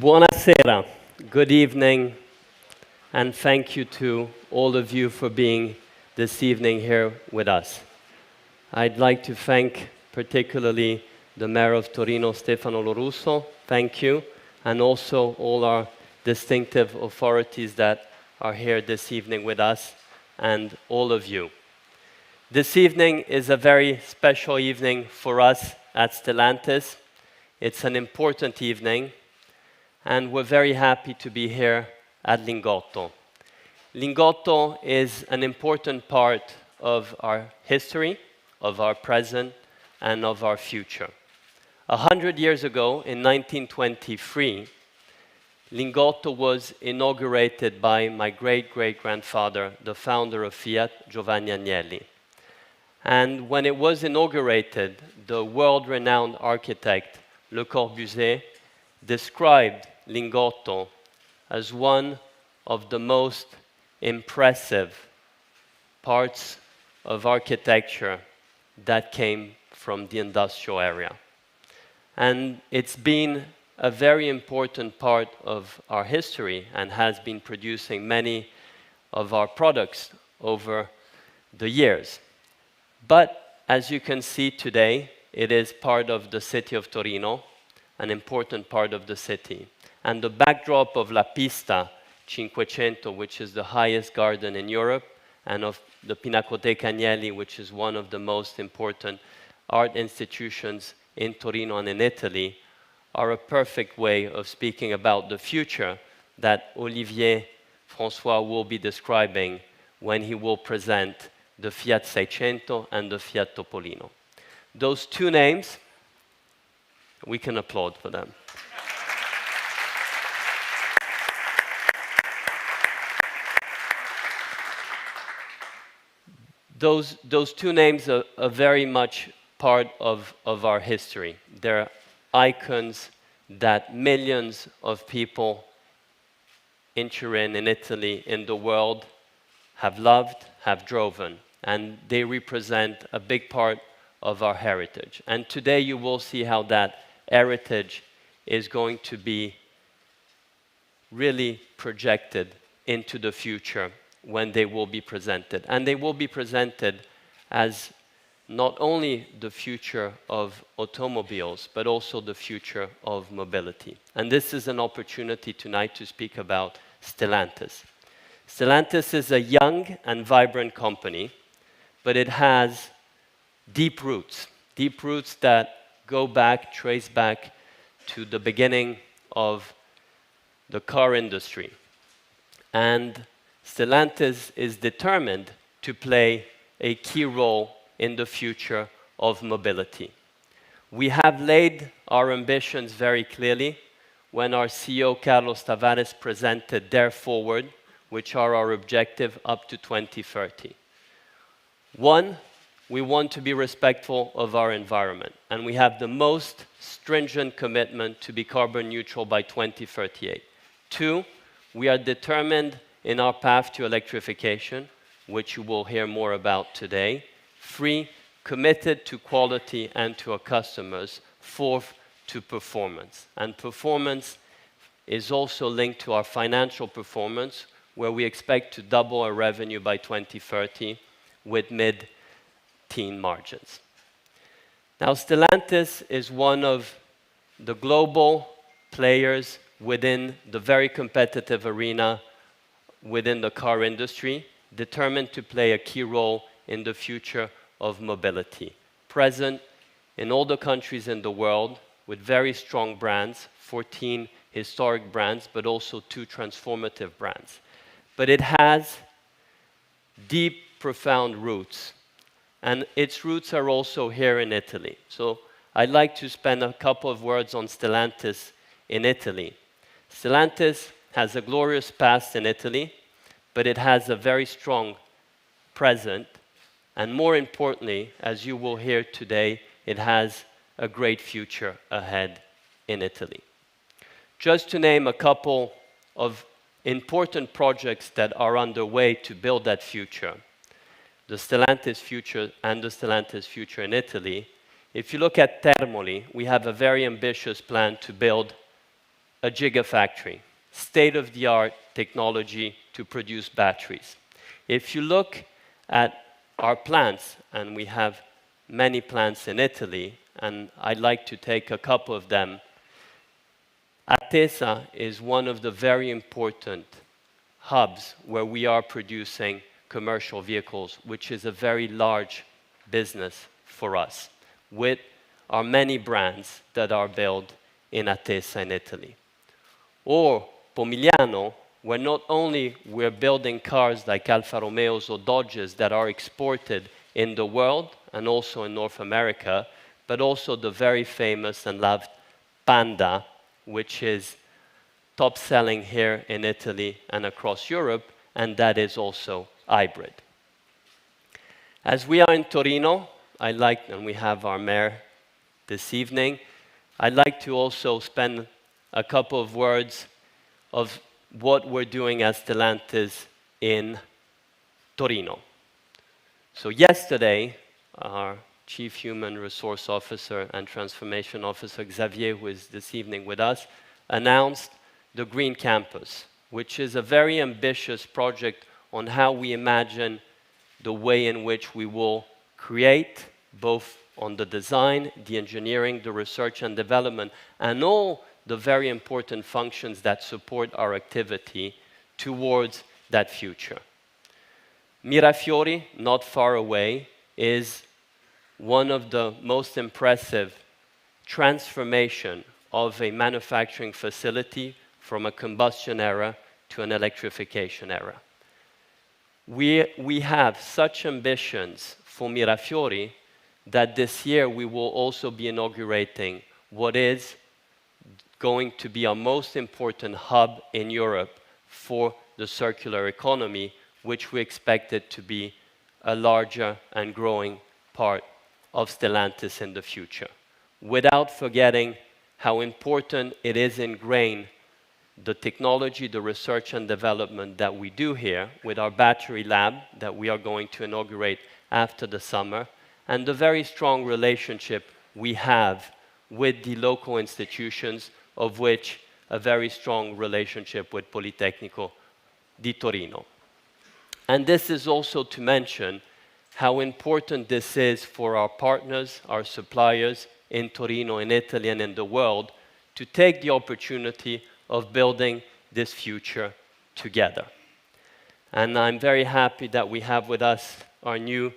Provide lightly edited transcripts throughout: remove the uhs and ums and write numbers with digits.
Buonasera, good evening, and thank you to all of you for being this evening here with us. I'd like to thank particularly the Mayor of Torino, Stefano Lorusso, thank you, and also all our distinctive authorities that are here this evening with us, and all of you. This evening is a very special evening for us at Stellantis. It's an important evening, and we're very happy to be here at Lingotto. Lingotto is an important part of our history, of our present, and of our future. 100 years ago, in 1923, Lingotto was inaugurated by my great-great-grandfather, the founder of Fiat, Giovanni Agnelli. And when it was inaugurated, the world-renowned architect Le Corbusier described Lingotto as one of the most impressive parts of architecture that came from the industrial area. And it's been a very important part of our history and has been producing many of our products over the years. But as you can see today, it is part of the city of Torino, an important part of the city. And the backdrop of La Pista 500, which is the highest garden in Europe, and of the Pinacoteca Agnelli, which is one of the most important art institutions in Torino and in Italy, are a perfect way of speaking about the future that Olivier Francois will be describing when he will present the Fiat 600 and the Fiat Topolino. Those two names, we can applaud for them. Those two names are very much part of our history. They're icons that millions of people in Turin, in Italy, in the world have loved, have driven, and they represent a big part of our heritage. And today you will see how that heritage is going to be really projected into the future when they will be presented. And they will be presented as not only the future of automobiles, but also the future of mobility. And this is an opportunity tonight to speak about Stellantis. Stellantis is a young and vibrant company, but it has deep roots that trace back to the beginning of the car industry. And Stellantis is determined to play a key role in the future of mobility. We have laid our ambitions very clearly when our CEO Carlos Tavares presented Dare Forward, which are our objective up to 2030. One, we want to be respectful of our environment, and we have the most stringent commitment to be carbon neutral by 2038. Two, we are determined in our path to electrification, which you will hear more about today. Three, committed to quality and to our customers. Fourth, to performance. And performance is also linked to our financial performance, where we expect to double our revenue by 2030 with mid-teen margins. Now, Stellantis is one of the global players within the very competitive arena within the car industry, determined to play a key role in the future of mobility, present in all the countries in the world with very strong brands, 14 historic brands, but also 2 transformative brands. But it has deep, profound roots, and its roots are also here in Italy. So I'd like to spend a couple of words on Stellantis in Italy. Stellantis has a glorious past in Italy, but it has a very strong present, and more importantly, as you will hear today, it has a great future ahead in Italy. Just to name a couple of important projects that are underway to build that future, the Stellantis future and the Stellantis future in Italy. If you look at Termoli, we have a very ambitious plan to build a gigafactory, state-of-the-art technology to produce batteries. If you look at our plants, and we have many plants in Italy, and I'd like to take a couple of them. Atesa is one of the very important hubs where we are producing commercial vehicles, which is a very large business for us, with our many brands that are built in Atesa in Italy. Or Pomigliano, where not only we're building cars like Alfa Romeos or Dodges that are exported in the world and also in North America, but also the very famous and loved Panda, which is top-selling here in Italy and across Europe, and that is also hybrid. As we are in Torino, and we have our mayor this evening, I'd like to also spend a couple of words of what we're doing as Stellantis in Torino. So yesterday, our Chief Human Resource Officer and Transformation Officer, Xavier, who is this evening with us, announced the Green Campus, which is a very ambitious project on how we imagine the way in which we will create, both on the design, the engineering, the research and development, and all the very important functions that support our activity towards that future. Mirafiori, not far away, is one of the most impressive transformation of a manufacturing facility from a combustion era to an electrification era. We have such ambitions for Mirafiori that this year we will also be inaugurating what is going to be our most important hub in Europe for the circular economy, which we expect it to be a larger and growing part of Stellantis in the future. Without forgetting how important it is ingrained the technology, the research and development that we do here with our battery lab that we are going to inaugurate after the summer, and the very strong relationship we have with the local institutions, of which a very strong relationship with Politecnico di Torino. And this is also to mention how important this is for our partners, our suppliers in Torino, in Italy, and in the world, to take the opportunity of building this future together. And I'm very happy that we have with us our new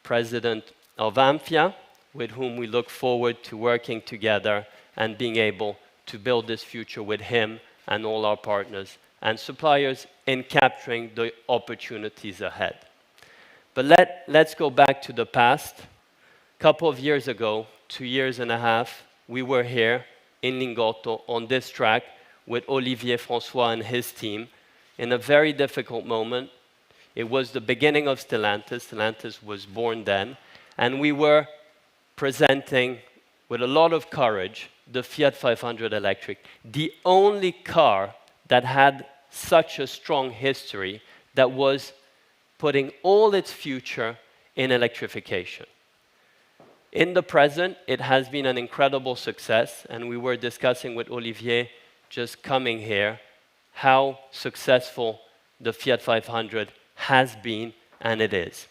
president of AMFIA, with whom we look forward to working together and being able to build this future with him and all our partners and suppliers in capturing the opportunities ahead. But let's go back to the past. A couple of years ago, 2.5 years, we were here in Lingotto on this track with Olivier Francois and his team in a very difficult moment. It was the beginning of Stellantis. Stellantis was born then. And we were presenting, with a lot of courage, the Fiat 500 Electric, the only car that had such a strong history that was putting all its future in electrification. In the present, it has been an incredible success, and we were discussing with Olivier just coming here how successful the Fiat 500 has been, and it is.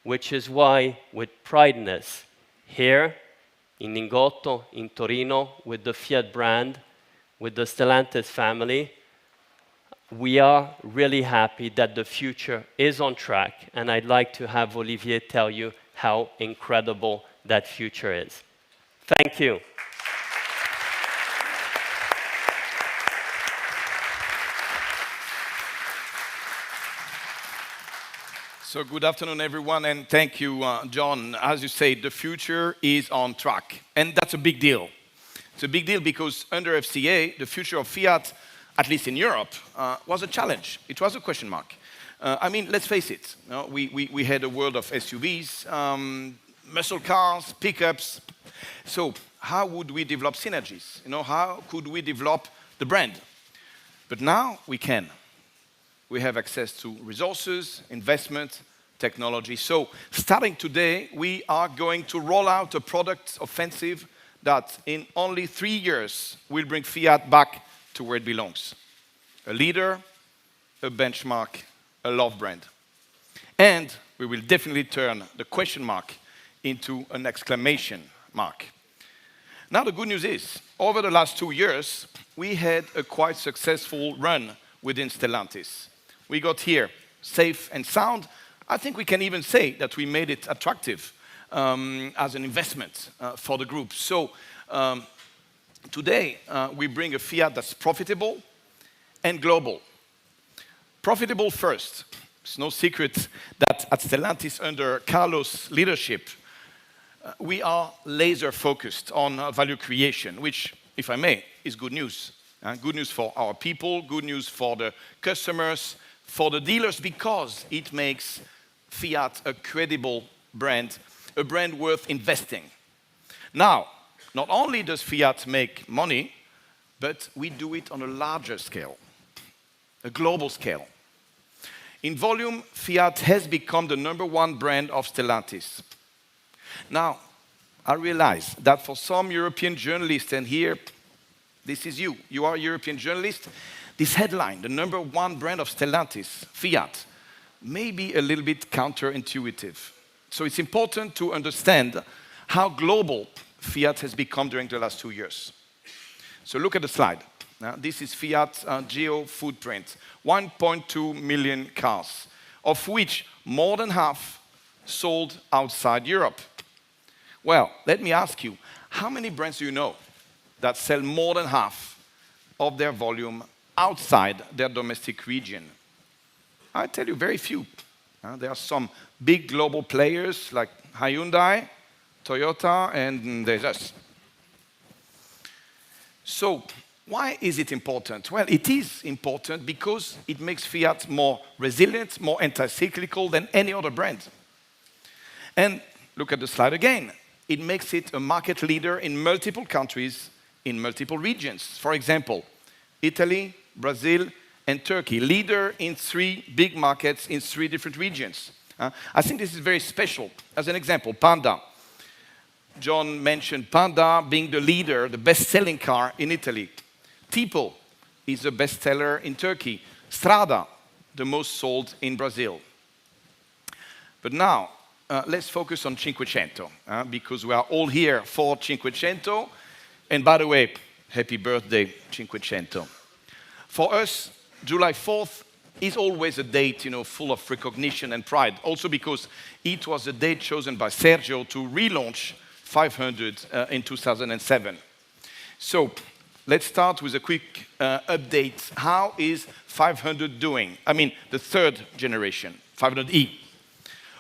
Which is why, with prideness, here in Lingotto, in Torino, with the Fiat brand, with the Stellantis family, we are really happy that the future is on track, and I'd like to have Olivier tell you how incredible that future is. Thank you. So good afternoon, everyone, and thank you, John. As you say, the future is on track, and that's a big deal. It's a big deal because under FCA, the future of Fiat, at least in Europe, was a challenge. It was a question mark. I mean, let's face it. You know, we had a world of SUVs, muscle cars, pickups. So how would we develop synergies? You know, how could we develop the brand? But now we can. We have access to resources, investment, technology. So starting today, we are going to roll out a product offensive that in only 3 years will bring Fiat back to where it belongs. A leader, a benchmark, a love brand. And we will definitely turn the question mark into an exclamation mark. Now the good news is, over the last 2 years, we had a quite successful run within Stellantis. We got here safe and sound. I think we can even say that we made it attractive as an investment for the group. So today we bring a Fiat that's profitable and global. Profitable first. It's no secret that at Stellantis under Carlos' leadership, we are laser focused on value creation, which, if I may, is good news. Good news for our people, good news for the customers, for the dealers, because it makes Fiat a credible brand, a brand worth investing. Now, not only does Fiat make money, but we do it on a larger scale, a global scale. In volume, Fiat has become the #1 brand of Stellantis. Now, I realize that for some European journalists, and here, this is you. You are a European journalist. This headline, the #1 brand of Stellantis, Fiat, may be a little bit counterintuitive. So it's important to understand how global Fiat has become during the last 2 years. So look at the slide. This is Fiat's geo footprint, 1.2 million cars, of which more than half sold outside Europe. Well, let me ask you, how many brands do you know that sell more than half of their volume outside their domestic region? I tell you, very few. There are some big global players like Hyundai, Toyota, and there's us. So why is it important? Well, it is important because it makes Fiat more resilient, more anti-cyclical than any other brand. And look at the slide again. It makes it a market leader in multiple countries, in multiple regions. For example, Italy, Brazil, and Turkey, leader in 3 big markets in 3 different regions. I think this is very special. As an example, Panda. John mentioned Panda being the leader, the best-selling car in Italy. Tipo is the bestseller in Turkey. Strada, the most sold in Brazil. But now, let's focus on Cinquecento, because we are all here for Cinquecento. And by the way, happy birthday, Cinquecento. For us, July 4th is always a date, you know, full of recognition and pride. Also because it was the date chosen by Sergio to relaunch 500 in 2007. So let's start with a quick update. How is 500 doing? I mean, the 3rd generation, 500e.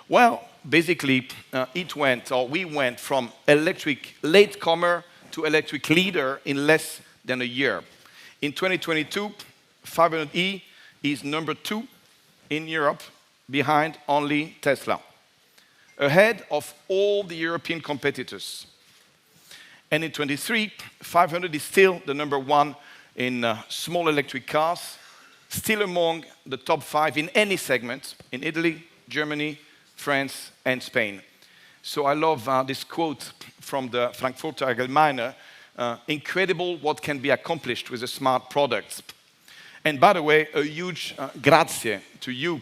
Well, basically, we went from electric latecomer to electric leader in less than a year. In 2022, 500e is #2 in Europe, behind only Tesla, ahead of all the European competitors. And in 23, 500 is still the #1 in small electric cars, still among the top 5 in any segment in Italy, Germany, France, and Spain. So I love this quote from the Frankfurter Allgemeine, incredible what can be accomplished with a smart product. And by the way, a huge grazie to you,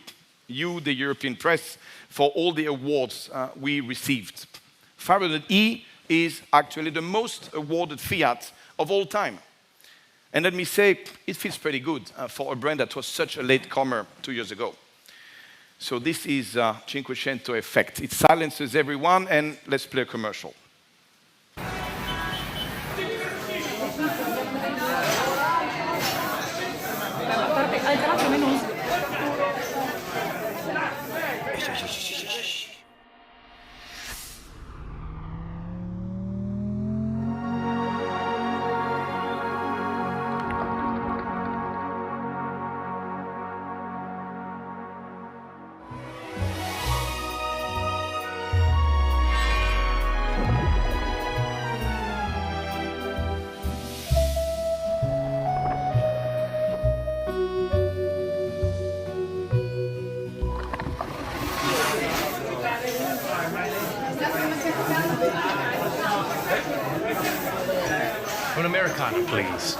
the European press, for all the awards we received. 500e is actually the most awarded Fiat of all time. And let me say, it feels pretty good for a brand that was such a latecomer 2 years ago. So this is Cinquecento effect. It silences everyone, and let's play a commercial. An Americano, please.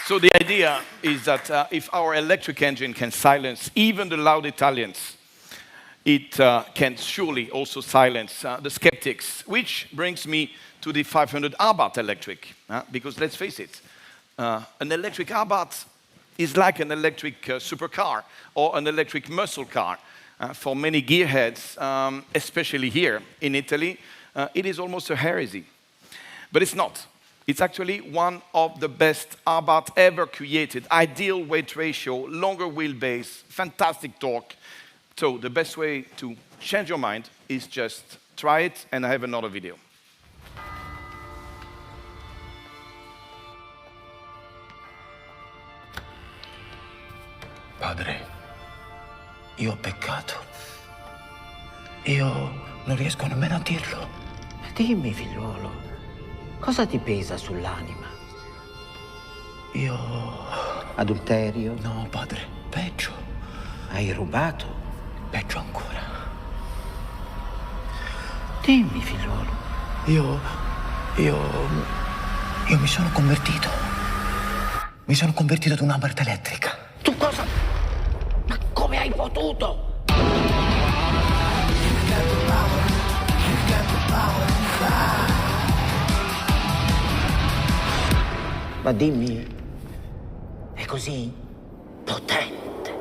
So the idea is that if our electric engine can silence even the loud Italians, it can surely also silence the skeptics, which brings me to the 500 Abarth electric. Because let's face it, an electric Abarth is like an electric supercar or an electric muscle car. For many gearheads, especially here in Italy, it is almost a heresy. But it's not. It's actually one of the best Abarth ever created. Ideal weight ratio, longer wheelbase, fantastic torque. So the best way to change your mind is just try it, and I have another video. Padre, io ho peccato. Io non riesco nemmeno a dirlo. Dimmi, figliuolo, cosa ti pesa sull'anima? Io... Adulterio? No, padre, peggio. Hai rubato? Peggio ancora. Dimmi, figliuolo. Io mi sono convertito. Mi sono convertito ad un'Abarth elettrica. Tu cosa? Ma come hai potuto? Ma dimmi, è così potente?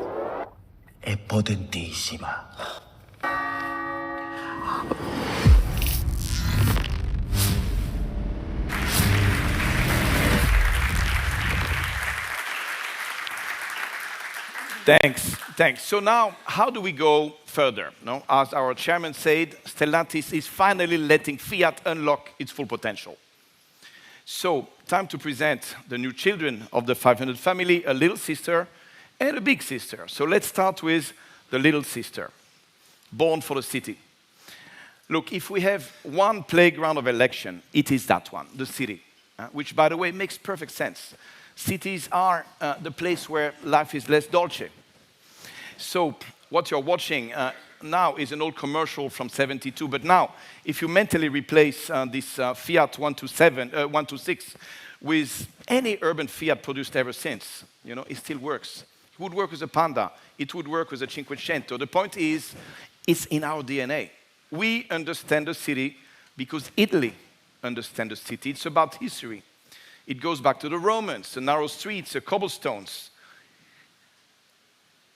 È potentissima. Thanks. So now, how do we go further? No? As our chairman said, Stellantis is finally letting Fiat unlock its full potential. So, time to present the new children of the 500 family, a little sister and a big sister. So let's start with the little sister, born for the city. Look, if we have one playground of election, it is that one, the city, which, by the way, makes perfect sense. Cities are the place where life is less dolce. So what you're watching now is an old commercial from '72, but now, if you mentally replace this Fiat 126 with any urban Fiat produced ever since, you know, it still works. It would work with a Panda. It would work with a Cinquecento. The point is, it's in our DNA. We understand the city because Italy understands the city. It's about history. It goes back to the Romans, the narrow streets, the cobblestones.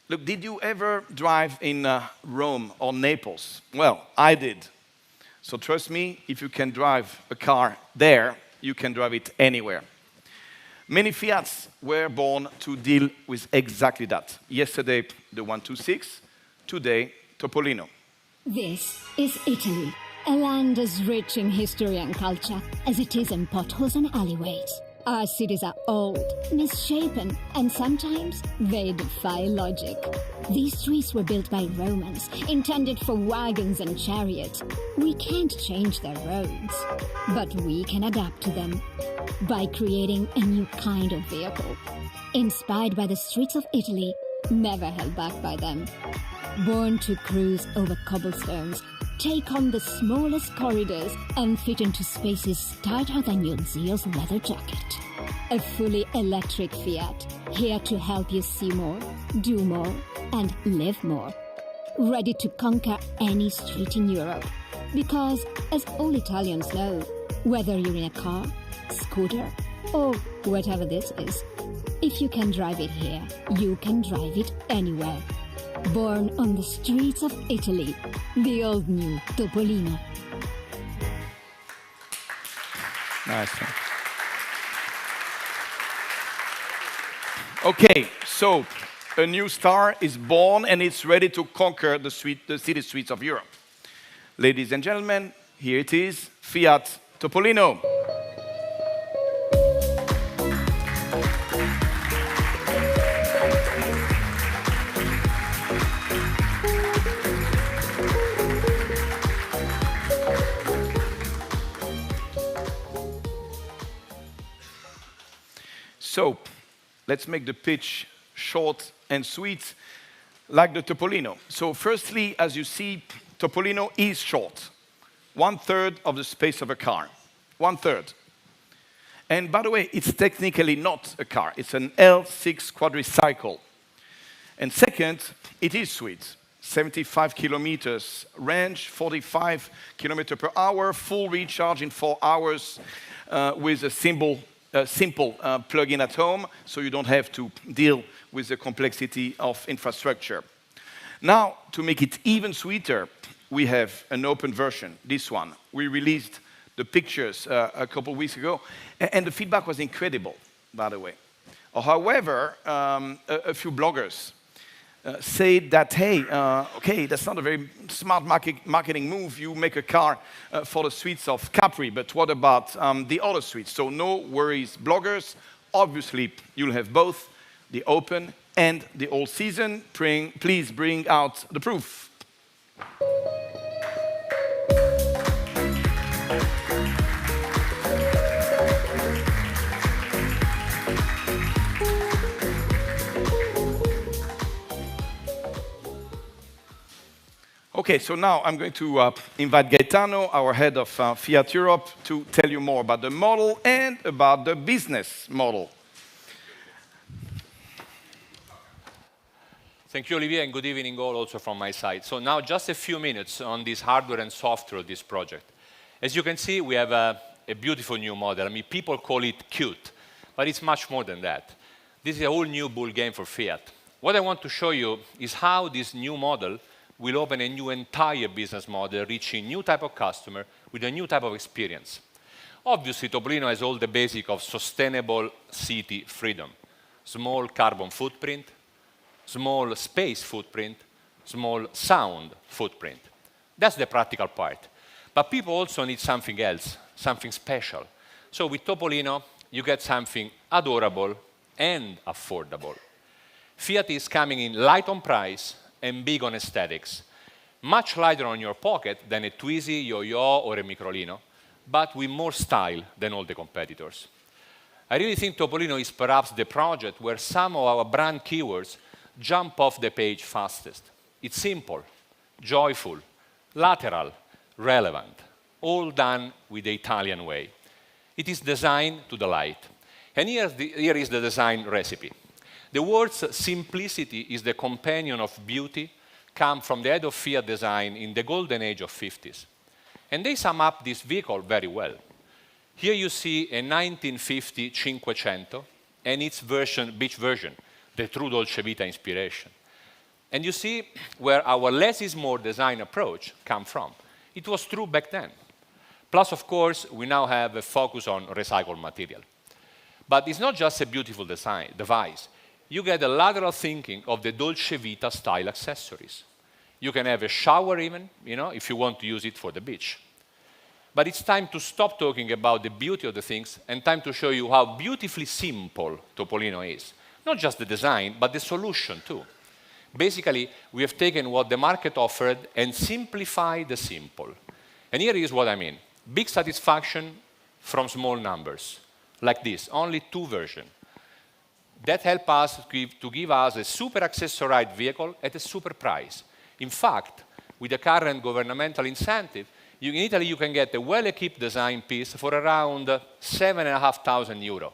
Look, did you ever drive in Rome or Naples? Well, I did. So trust me, if you can drive a car there, you can drive it anywhere. Many Fiats were born to deal with exactly that. Yesterday, the 126, today, Topolino. This is Italy, a land as rich in history and culture as it is in potholes and alleyways. Our cities are old, misshapen, and sometimes they defy logic. These streets were built by Romans, intended for wagons and chariots. We can't change their roads, but we can adapt to them by creating a new kind of vehicle, inspired by the streets of Italy, never held back by them. Born to cruise over cobblestones, take on the smallest corridors and fit into spaces tighter than your Zio's leather jacket. A fully electric Fiat, here to help you see more, do more, and live more. Ready to conquer any street in Europe. Because, as all Italians know, whether you're in a car, scooter, or whatever this is, if you can drive it here, you can drive it anywhere. Born on the streets of Italy, the all-new Topolino. Nice. Okay, so a new star is born and it's ready to conquer the city streets of Europe. Ladies and gentlemen, here it is, Fiat Topolino. So, let's make the pitch short and sweet, like the Topolino. So firstly, as you see, Topolino is short. 1/3 of the space of a car. 1/3. And by the way, it's technically not a car. It's an L6 quadricycle. And second, it is sweet. 75 kilometers range, 45 kilometers per hour, full recharge in 4 hours with a simple plug-in at home, so you don't have to deal with the complexity of infrastructure. Now, to make it even sweeter, we have an open version, this one. We released the pictures a couple of weeks ago, and the feedback was incredible, by the way. However, a few bloggers said that, hey, okay, that's not a very smart marketing move. You make a car for the streets of Capri, but what about the other streets? So no worries, bloggers. Obviously, you'll have both the open and the all season. Please bring out the proof. Okay, so now I'm going to invite Gaetano, our head of Fiat Europe, to tell you more about the model and about the business model. Thank you, Olivier, and good evening all also from my side. So now just a few minutes on this hardware and software of this project. As you can see, we have a beautiful new model. I mean, people call it cute, but it's much more than that. This is a whole new bull game for Fiat. What I want to show you is how this new model will open a new entire business model, reaching new type of customer with a new type of experience. Obviously, Topolino has all the basic of sustainable city freedom. Small carbon footprint, small space footprint, small sound footprint. That's the practical part. But people also need something else, something special. So with Topolino, you get something adorable and affordable. Fiat is coming in light on price and big on aesthetics. Much lighter on your pocket than a Twizy, Yo-Yo, or a Microlino, but with more style than all the competitors. I really think Topolino is perhaps the project where some of our brand keywords jump off the page fastest. It's simple, joyful, lateral, relevant, all done with the Italian way. It is designed to delight. And here is the design recipe. The words simplicity is the companion of beauty come from the head of Fiat design in the golden age of 50s. And they sum up this vehicle very well. Here you see a 1950 500 and its beach version, the true Dolce Vita inspiration. And you see where our less is more design approach come from. It was true back then. Plus, of course, we now have a focus on recycled material. But it's not just a beautiful device. You get a lateral thinking of the Dolce Vita style accessories. You can have a shower even, if you want to use it for the beach. But it's time to stop talking about the beauty of the things and time to show you how beautifully simple Topolino is. Not just the design, but the solution too. Basically, we have taken what the market offered and simplified the simple. And here is what I mean. Big satisfaction from small numbers, like this, only 2 versions. That helps us to give us a super accessorized vehicle at a super price. In fact, with the current governmental incentive, in Italy you can get a well-equipped design piece for around 7,500 euro.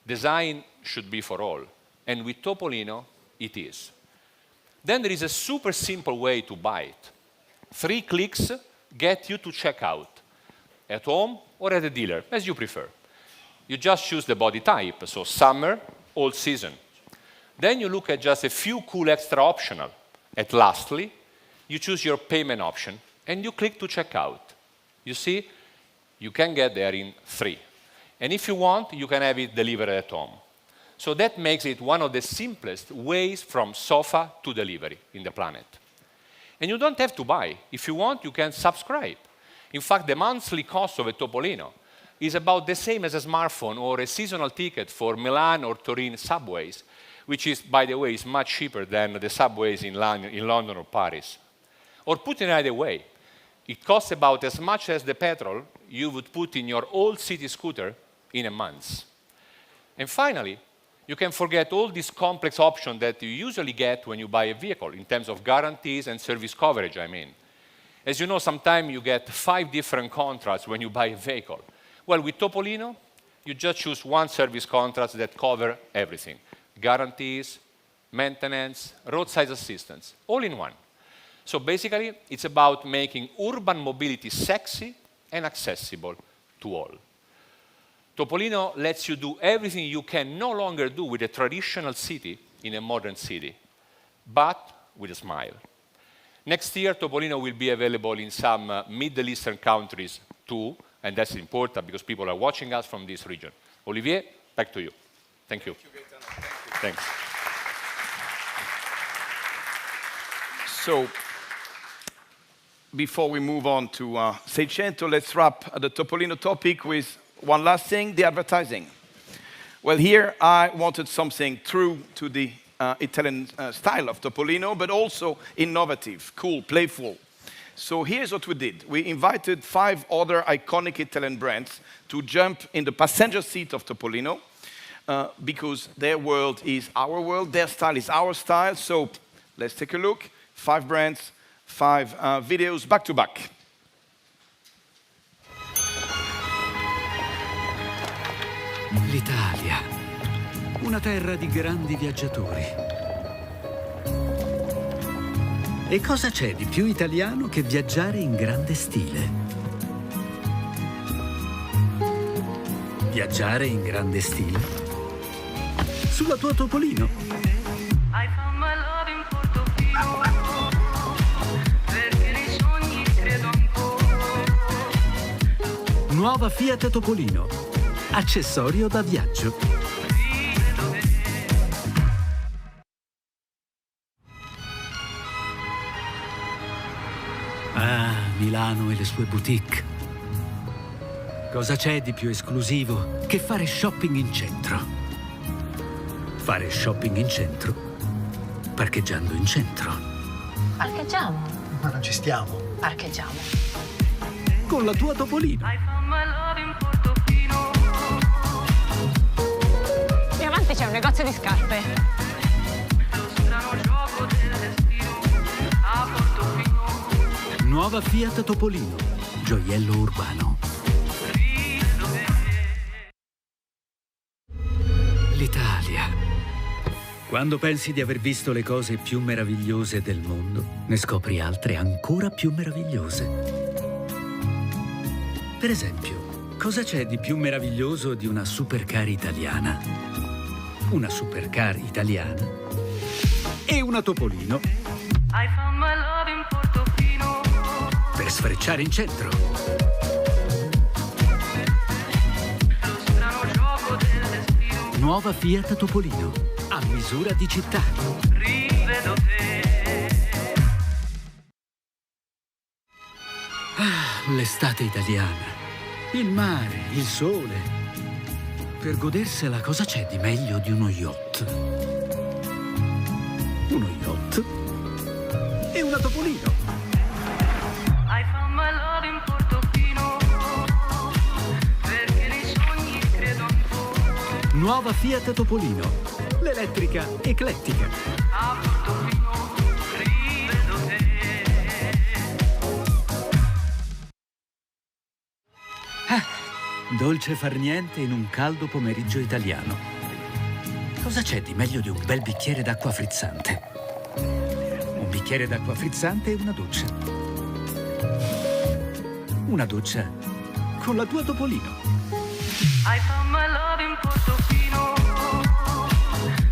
Design should be for all, and with Topolino, it is. Then there is a super simple way to buy it. 3 clicks, get you to check out at home or at a dealer, as you prefer. You just choose the body type, so summer, all season. Then you look at just a few cool extra optional. And lastly, you choose your payment option and you click to check out. You see, you can get there in 3. And if you want, you can have it delivered at home. So that makes it one of the simplest ways from sofa to delivery in the planet. And you don't have to buy. If you want, you can subscribe. In fact, the monthly cost of a Topolino is about the same as a smartphone or a seasonal ticket for Milan or Turin subways, which is, by the way, is much cheaper than the subways in London or Paris. Or put it another way, it costs about as much as the petrol you would put in your old city scooter in a month. And finally, you can forget all these complex options that you usually get when you buy a vehicle, in terms of guarantees and service coverage, I mean. As you know, sometimes you get 5 different contracts when you buy a vehicle. Well, with Topolino, you just choose one service contract that covers everything. Guarantees, maintenance, roadside assistance, all in one. So basically, it's about making urban mobility sexy and accessible to all. Topolino lets you do everything you can no longer do with a traditional city in a modern city, but with a smile. Next year, Topolino will be available in some Middle Eastern countries too, and that's important because people are watching us from this region. Olivier, back to you. Thank you. Thanks. So, before we move on to Seicento, let's wrap the Topolino topic with one last thing, the advertising. Well, here I wanted something true to the Italian style of Topolino, but also innovative, cool, playful. So here's what we did. We invited 5 other iconic Italian brands to jump in the passenger seat of Topolino because their world is our world, their style is our style. So let's take a look. 5 brands, 5 videos back to back. L'Italia, una terra di grandi viaggiatori. E cosa c'è di più italiano che viaggiare in grande stile? Viaggiare in grande stile? Sulla tua Topolino. I found my love in Portofino, perché nei sogni credo ancora. Nuova Fiat Topolino, accessorio da viaggio. Ah, Milano e le sue boutique. Cosa c'è di più esclusivo che fare shopping in centro? Fare shopping in centro, parcheggiando in centro. Parcheggiamo? Ma non ci stiamo. Parcheggiamo. Con la tua Topolino. I found my love in Portofino. Più avanti c'è un negozio di scarpe. Lo strano gioco del destino a Portofino. Nuova Fiat Topolino, gioiello urbano. L'Italia. Quando pensi di aver visto le cose più meravigliose del mondo, ne scopri altre ancora più meravigliose. Per esempio, cosa c'è di più meraviglioso di una supercar italiana? Una supercar italiana e una Topolino. I found my love in Portofino. Per sfrecciare in centro. Lo strano gioco del destino. Nuova Fiat Topolino, a misura di città. Rivedo te. Ah, l'estate italiana. Il mare, il sole. Per godersela cosa c'è di meglio di uno yacht? Uno yacht e una Topolino. I found my love in Portofino, perché nei sogni credo ancora. Nuova Fiat Topolino, l'elettrica eclettica. A Portofino rivedo te. Dolce far niente in un caldo pomeriggio italiano. Cosa c'è di meglio di un bel bicchiere d'acqua frizzante? Un bicchiere d'acqua frizzante e una doccia. una doccia con la tua Topolino. I found my love in Portofino,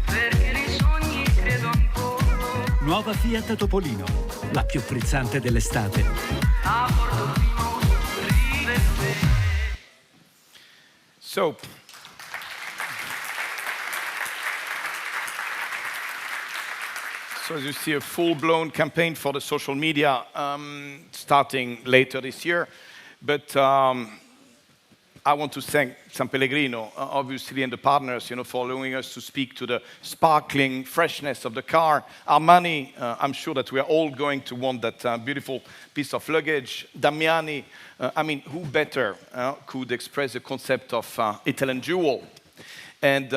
perché nei sogni credo ancora. Nuova Fiat Topolino, la più frizzante dell'estate. A Portofino vive te. So, as you see, a full-blown campaign for the social media starting later this year. But I want to thank San Pellegrino, obviously, and the partners, for allowing us to speak to the sparkling freshness of the car. Armani, I'm sure that we are all going to want that beautiful piece of luggage. Damiani, who better could express the concept of Italian jewel? And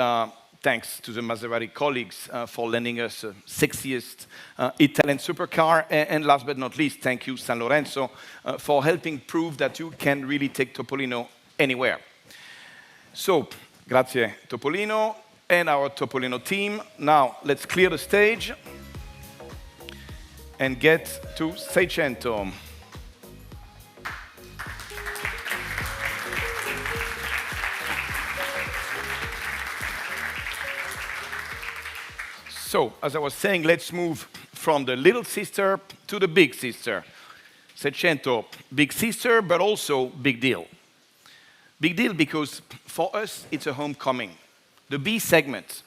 thanks to the Maserati colleagues for lending us the sexiest Italian supercar. And last but not least, thank you, San Lorenzo, for helping prove that you can really take Topolino anywhere. So, grazie Topolino and our Topolino team. Now, let's clear the stage and get to 600. So, as I was saying, let's move from the little sister to the big sister. 600, big sister, but also big deal. Big deal because for us, it's a homecoming. The B segment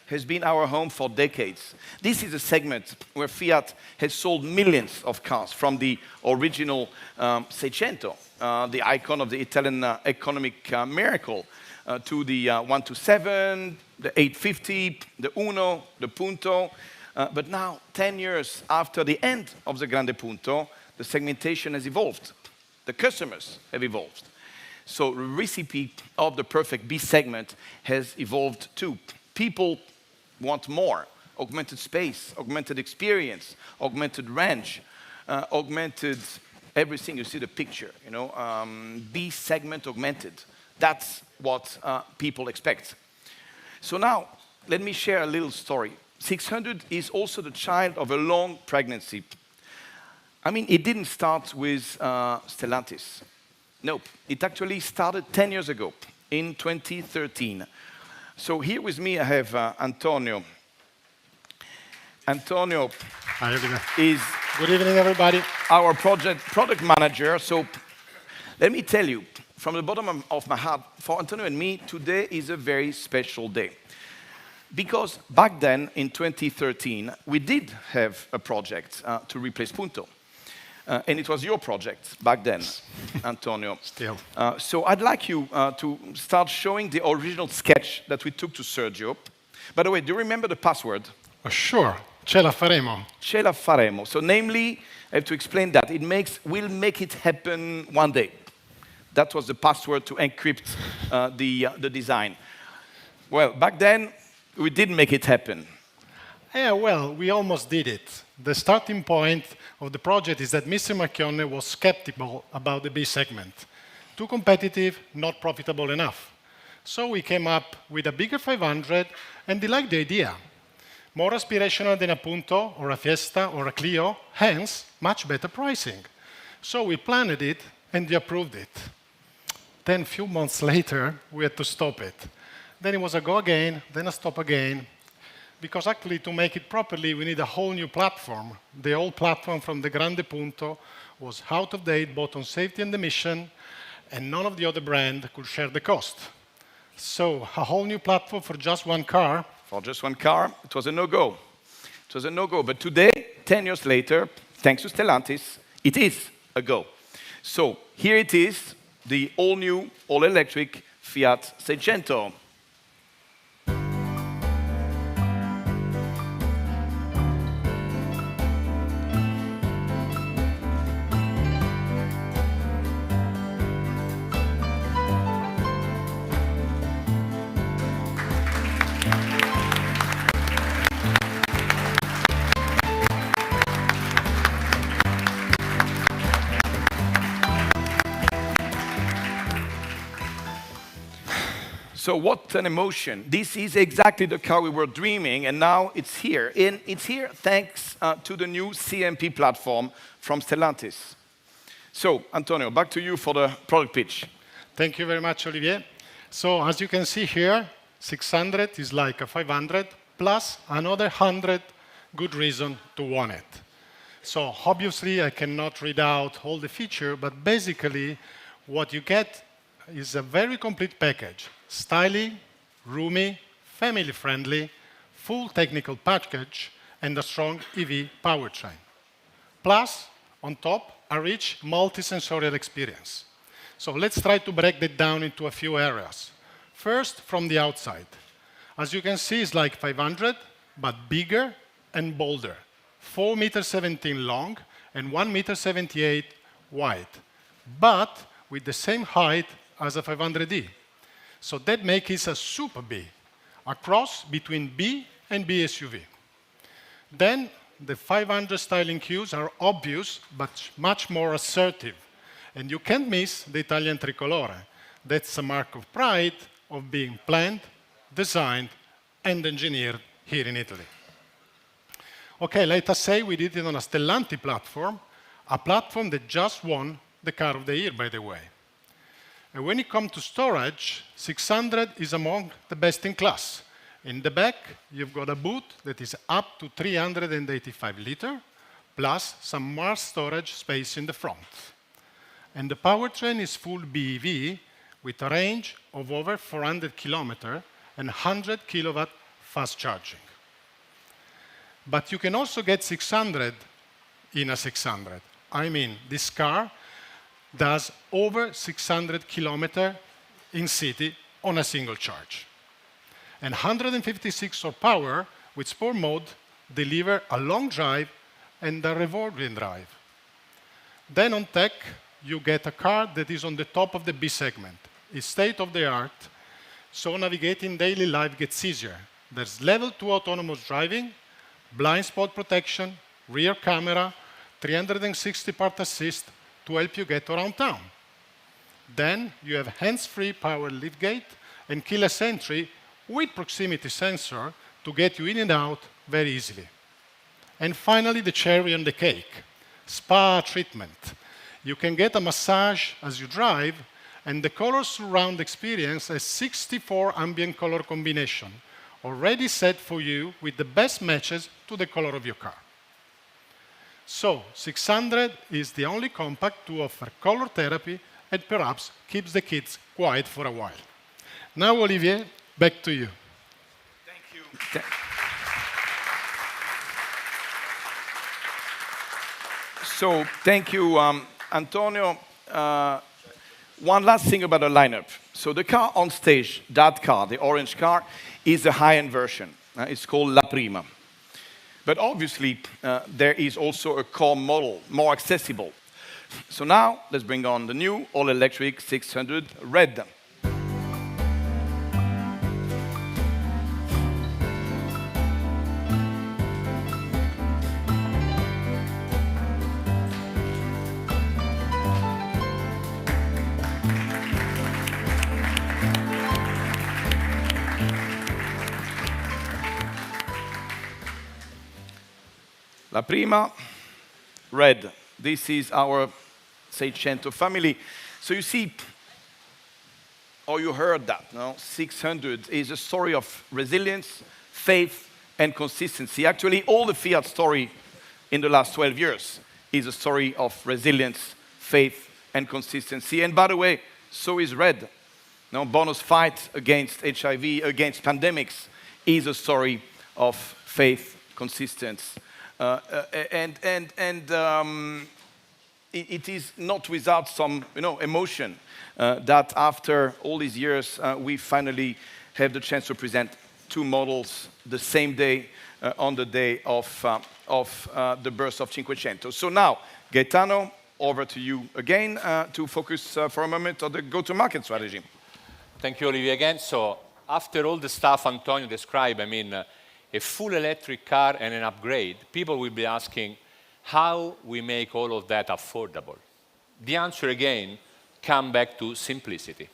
has been our home for decades. This is a segment where Fiat has sold millions of cars, from the original 600, the icon of the Italian economic miracle, to the 127, the 850, the Uno, the Punto. But now, 10 years after the end of the Grande Punto, the segmentation has evolved. The customers have evolved. So the recipe of the perfect B segment has evolved too. People want more. Augmented space, augmented experience, augmented range, augmented everything. You see the picture, B segment augmented. That's what people expect. So now, let me share a little story. 600 is also the child of a long pregnancy. It didn't start with Stellantis. Nope, it actually started 10 years ago, in 2013. So here with me I have Antonio. Antonio is Good evening, everybody. Our product manager. So let me tell you, from the bottom of my heart, for Antonio and me, today is a very special day. Because back then, in 2013, we did have a project to replace Punto. And it was your project back then, Antonio. Still. So I'd like you to start showing the original sketch that we took to Sergio. By the way, do you remember the password? Sure, ce la faremo. Ce la faremo. So namely, I have to explain that. We'll make it happen one day. That was the password to encrypt the design. Well, back then, we didn't make it happen. Yeah, well, we almost did it. The starting point of the project is that Mr. Marchionne was skeptical about the B segment. Too competitive, not profitable enough. So we came up with a bigger 500, and he liked the idea. More aspirational than a Punto, or a Fiesta, or a Clio, hence, much better pricing. So we planned it, and he approved it. Then, a few months later, we had to stop it. Then it was a go again, then a stop again. Because actually, to make it properly, we need a whole new platform. The old platform from the Grande Punto was out of date, both on safety and emission, and none of the other brands could share the cost. So a whole new platform for just one car. For just one car, it was a no-go. It was a no-go. But today, 10 years later, thanks to Stellantis, it is a go. So here it is, the all-new, all-electric Fiat 600. So what an emotion. This is exactly the car we were dreaming, and now it's here. And it's here thanks to the new CMP platform from Stellantis. So, Antonio, back to you for the product pitch. Thank you very much, Olivier. So as you can see here, 600 is like a 500 plus another 100 good reason to want it. So obviously I cannot read out all the feature, but basically what you get is a very complete package. Stylish, roomy, family-friendly, full technical package, and a strong EV powertrain. Plus, on top, a rich multi-sensorial experience. So let's try to break that down into a few areas. First, from the outside. As you can see, it's like 500, but bigger and bolder. 4.17 meters long and 1.78 meters wide, but with the same height as a 500e. So that makes it a super B, a cross between B and B SUV. Then the 500 styling cues are obvious, but much more assertive. And you can't miss the Italian tricolore. That's a mark of pride of being planned, designed, and engineered here in Italy. Okay, let us say we did it on a Stellantis platform, a platform that just won the Car of the Year, by the way. And when it comes to storage, 600 is among the best in class. In the back, you've got a boot that is up to 385 liters, plus some more storage space in the front. And the powertrain is full BEV with a range of over 400 kilometers and 100 kilowatt fast charging. But you can also get 600 in a 600. I mean, this car does over 600 kilometers in city on a single charge. And 156 horsepower with sport mode deliver a long drive and a revolving drive. Then on tech, you get a car that is on the top of the B segment. It's state-of-the-art, so navigating daily life gets easier. There's level 2 autonomous driving, blind spot protection, rear camera, 360 part assist to help you get around town. Then you have hands-free power liftgate and keyless entry with proximity sensor to get you in and out very easily. And finally, the cherry on the cake, spa treatment. You can get a massage as you drive, and the color surround experience has 64 ambient color combination, already set for you with the best matches to the color of your car. So 600 is the only compact to offer color therapy and perhaps keeps the kids quiet for a while. Now, Olivier, back to you. Thank you. So thank you, Antonio. One last thing about the lineup. So the car on stage, that car, the orange car, is a high-end version. It's called La Prima. But obviously, there is also a core model, more accessible. So now, let's bring on the new all-electric 600 Red. La Prima, Red. This is our Seicento family. So you see, or you heard that, no? 600 is a story of resilience, faith, and consistency. Actually, all the Fiat story in the last 12 years is a story of resilience, faith, and consistency. And by the way, so is Red. No, Bono's fight against HIV, against pandemics, is a story of faith, consistency. It is not without some, emotion that after all these years, we finally have the chance to present two models the same day on the day of the birth of Cinquecento. So now, Gaetano, over to you again to focus for a moment on the go-to-market strategy. Thank you, Olivier, again. So after all the stuff Antonio described, a full electric car and an upgrade, people will be asking how we make all of that affordable. The answer again comes back to simplicity.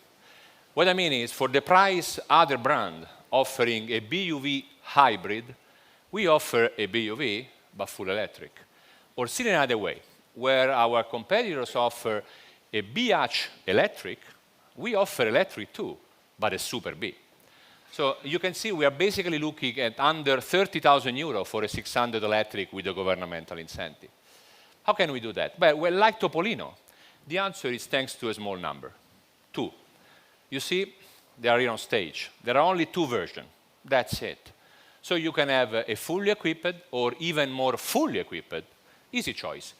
What I mean is, for the price other brand offering a BUV hybrid, we offer a BUV but full electric. Or said another way, where our competitors offer a B-hatch electric, we offer electric too, but a Super B. So you can see we are basically looking at under 30,000 euro for a 600 electric with a governmental incentive. How can we do that? Well, like Topolino, the answer is thanks to a small number, 2. You see, they are here on stage. There are only 2 versions. That's it. So you can have a fully equipped or even more fully equipped, easy choice.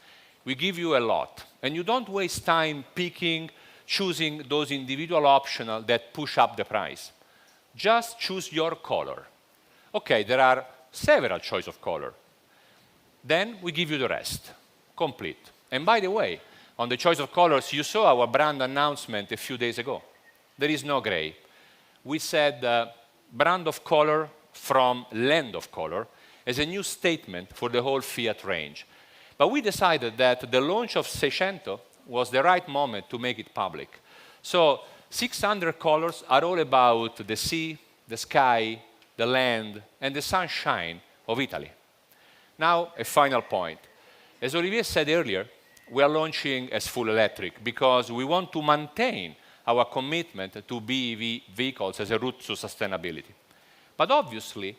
We give you a lot, and you don't waste time picking, choosing those individual options that push up the price. Just choose your color. Okay, there are several choices of color. Then we give you the rest, complete. And by the way, on the choice of colors, you saw our brand announcement a few days ago. There is no gray. We said brand of color from land of color as a new statement for the whole Fiat range. But we decided that the launch of 600 was the right moment to make it public. So 600 colors are all about the sea, the sky, the land, and the sunshine of Italy. Now, a final point. As Olivier said earlier, we are launching as full electric because we want to maintain our commitment to BEV vehicles as a route to sustainability. But obviously,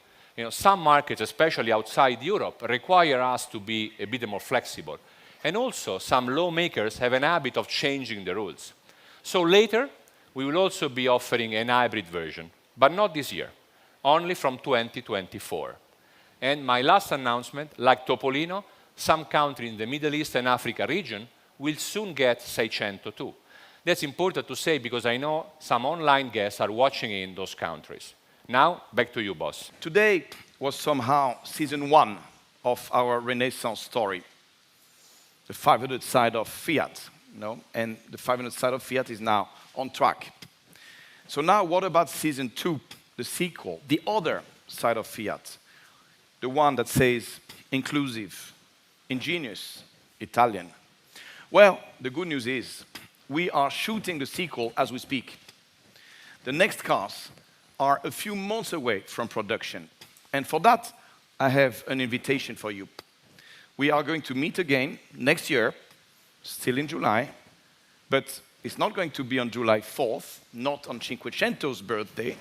some markets, especially outside Europe, require us to be a bit more flexible. And also, some lawmakers have an habit of changing the rules. So later, we will also be offering an hybrid version, but not this year, only from 2024. And my last announcement, like Topolino, some countries in the Middle East and Africa region will soon get 600 too. That's important to say because I know some online guests are watching in those countries. Now, back to you, boss. Today was somehow season 1 of our Renaissance story. The 500 side of Fiat, and the 500 side of Fiat is now on track. So now what about season 2, the sequel, the other side of Fiat? The one that says inclusive, ingenious, Italian. Well, the good news is we are shooting the sequel as we speak. The next cars are a few months away from production. And for that, I have an invitation for you. We are going to meet again next year, still in July, but it's not going to be on July 4th, not on Cinquecento's birthday,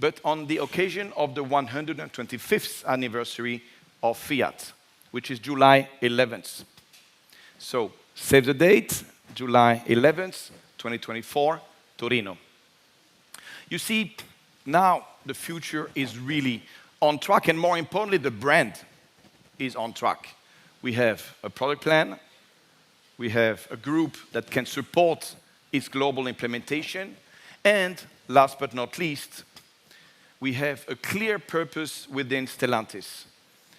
but on the occasion of the 125th anniversary of Fiat, which is July 11th. So save the date, July 11th, 2024, Torino. You see, now the future is really on track, and more importantly, the brand is on track. We have a product plan, we have a group that can support its global implementation, and last but not least, we have a clear purpose within Stellantis.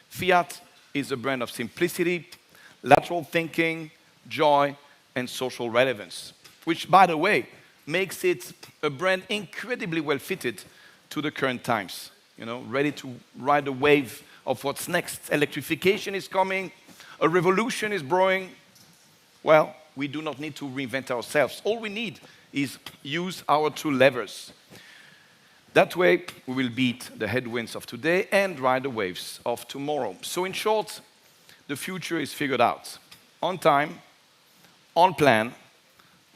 Fiat is a brand of simplicity, lateral thinking, joy, and social relevance, which, by the way, makes it a brand incredibly well fitted to the current times, ready to ride the wave of what's next. Electrification is coming, a revolution is brewing. Well, we do not need to reinvent ourselves. All we need is use our 2 levers. That way, we will beat the headwinds of today and ride the waves of tomorrow. So in short, the future is figured out. On time, on plan,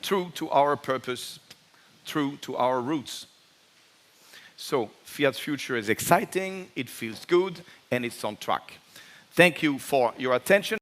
true to our purpose, true to our roots. So Fiat's future is exciting, it feels good, and it's on track. Thank you for your attention.